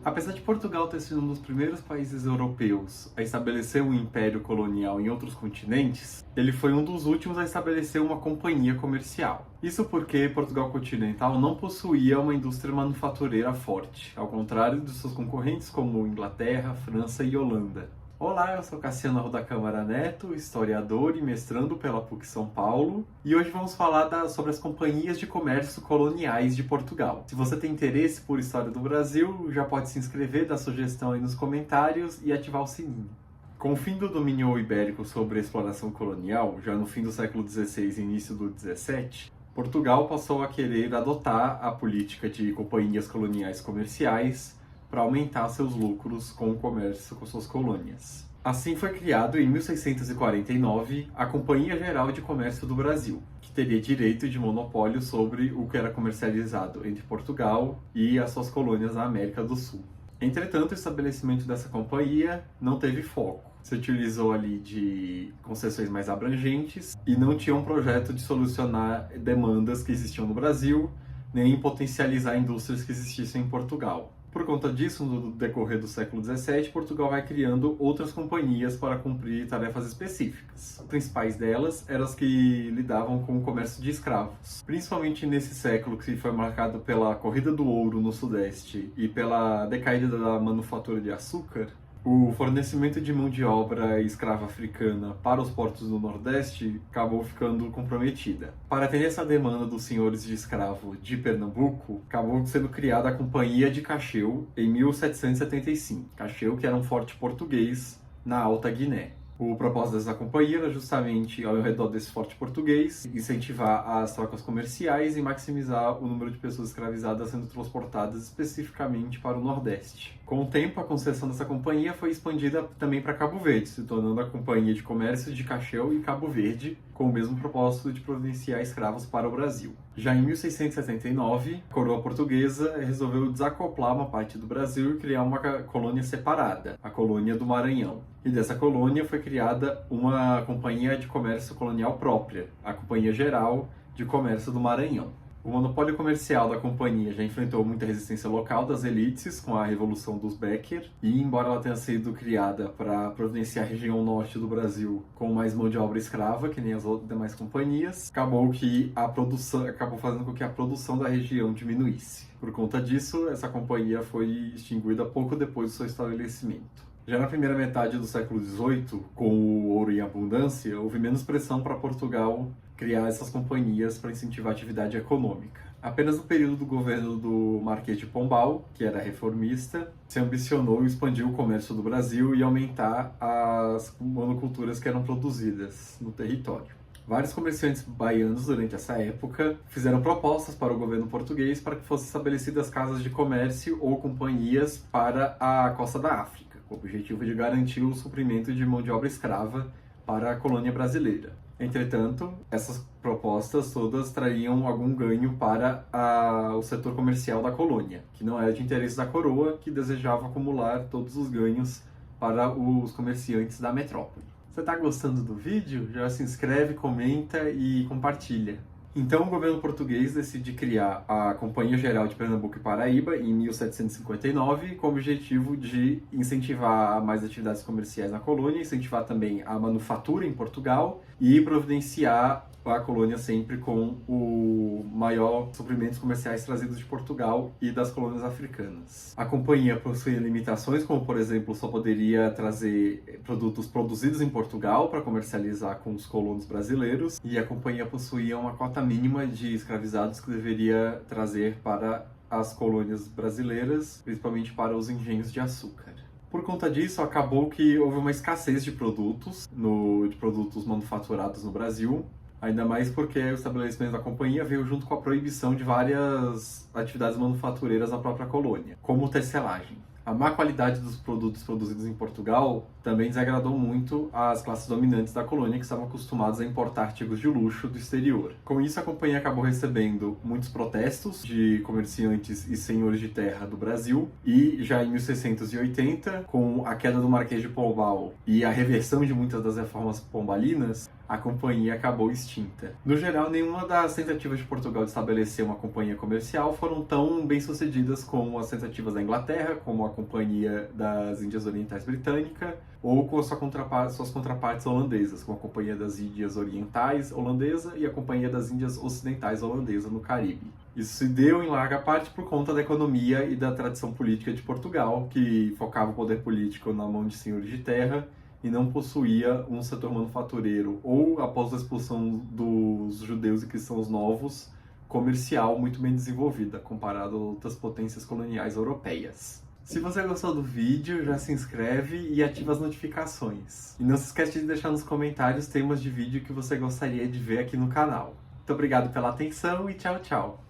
Apesar de Portugal ter sido um dos primeiros países europeus a estabelecer um império colonial em outros continentes, ele foi um dos últimos a estabelecer uma companhia comercial. Isso porque Portugal continental não possuía uma indústria manufatureira forte, ao contrário de seus concorrentes como Inglaterra, França e Holanda. Olá, eu sou Cassiano Arruda Câmara Neto, historiador e mestrando pela PUC São Paulo, e hoje vamos falar sobre as companhias de comércio coloniais de Portugal. Se você tem interesse por história do Brasil, já pode se inscrever, dar sugestão aí nos comentários e ativar o sininho. Com o fim do domínio ibérico sobre a exploração colonial, já no fim do século XVI e início do XVII, Portugal passou a querer adotar a política de companhias coloniais comerciais para aumentar seus lucros com o comércio com suas colônias. Assim foi criado em 1649 a Companhia Geral de Comércio do Brasil, que teria direito de monopólio sobre o que era comercializado entre Portugal e as suas colônias na América do Sul. Entretanto, o estabelecimento dessa companhia não teve foco. Se utilizou ali de concessões mais abrangentes e não tinha um projeto de solucionar demandas que existiam no Brasil, nem potencializar indústrias que existissem em Portugal. Por conta disso, no decorrer do século XVII, Portugal vai criando outras companhias para cumprir tarefas específicas. As principais delas eram as que lidavam com o comércio de escravos. Principalmente nesse século que foi marcado pela corrida do ouro no Sudeste e pela decaída da manufatura de açúcar, o fornecimento de mão de obra escrava africana para os portos do Nordeste acabou ficando comprometida. Para atender essa demanda dos senhores de escravo de Pernambuco, acabou sendo criada a Companhia de Cacheu em 1775. Cacheu, que era um forte português na Alta Guiné. O propósito dessa companhia era justamente, ao redor desse forte português, incentivar as trocas comerciais e maximizar o número de pessoas escravizadas sendo transportadas especificamente para o Nordeste. Com o tempo, a concessão dessa companhia foi expandida também para Cabo Verde, se tornando a Companhia de Comércio de Cacheu e Cabo Verde, com o mesmo propósito de providenciar escravos para o Brasil. Já em 1679, a coroa portuguesa resolveu desacoplar uma parte do Brasil e criar uma colônia separada, a colônia do Maranhão. E dessa colônia foi criada uma companhia de comércio colonial própria, a Companhia Geral de Comércio do Maranhão. O monopólio comercial da companhia já enfrentou muita resistência local das elites com a Revolução dos Becker, e embora ela tenha sido criada para providenciar a região norte do Brasil com mais mão de obra escrava, que nem as outras demais companhias, acabou fazendo com que a produção da região diminuísse. Por conta disso, essa companhia foi extinguida pouco depois do seu estabelecimento. Já na primeira metade do século XVIII, com o ouro em abundância, houve menos pressão para Portugal criar essas companhias para incentivar a atividade econômica. Apenas no período do governo do Marquês de Pombal, que era reformista, se ambicionou expandir o comércio do Brasil e aumentar as monoculturas que eram produzidas no território. Vários comerciantes baianos, durante essa época, fizeram propostas para o governo português para que fossem estabelecidas casas de comércio ou companhias para a costa da África, com o objetivo de garantir o suprimento de mão de obra escrava para a colônia brasileira. Entretanto, essas propostas todas trariam algum ganho para o setor comercial da colônia, que não era de interesse da coroa, que desejava acumular todos os ganhos para os comerciantes da metrópole. Você está gostando do vídeo? Já se inscreve, comenta e compartilha. Então, o governo português decide criar a Companhia Geral de Pernambuco e Paraíba em 1759, com o objetivo de incentivar mais atividades comerciais na colônia, incentivar também a manufatura em Portugal e providenciar a colônia sempre com o maior suprimentos comerciais trazidos de Portugal e das colônias africanas. A companhia possuía limitações, como por exemplo, só poderia trazer produtos produzidos em Portugal para comercializar com os colonos brasileiros, e a companhia possuía uma cota mínima de escravizados que deveria trazer para as colônias brasileiras, principalmente para os engenhos de açúcar. Por conta disso, acabou que houve uma escassez de produtos manufaturados no Brasil, ainda mais porque o estabelecimento da companhia veio junto com a proibição de várias atividades manufatureiras na própria colônia, como tecelagem. A má qualidade dos produtos produzidos em Portugal também desagradou muito as classes dominantes da colônia, que estavam acostumadas a importar artigos de luxo do exterior. Com isso, a companhia acabou recebendo muitos protestos de comerciantes e senhores de terra do Brasil, e já em 1680, com a queda do Marquês de Pombal e a reversão de muitas das reformas pombalinas, a companhia acabou extinta. No geral, nenhuma das tentativas de Portugal de estabelecer uma companhia comercial foram tão bem-sucedidas como as tentativas da Inglaterra, como a Companhia das Índias Orientais Britânica, ou com suas contrapartes holandesas, como a Companhia das Índias Orientais Holandesa e a Companhia das Índias Ocidentais Holandesa no Caribe. Isso se deu em larga parte por conta da economia e da tradição política de Portugal, que focava o poder político na mão de senhores de terra e não possuía um setor manufatureiro, ou, após a expulsão dos judeus e cristãos novos, comercial muito bem desenvolvida, comparado a outras potências coloniais europeias. Se você gostou do vídeo, já se inscreve e ativa as notificações. E não se esquece de deixar nos comentários temas de vídeo que você gostaria de ver aqui no canal. Muito obrigado pela atenção e tchau, tchau!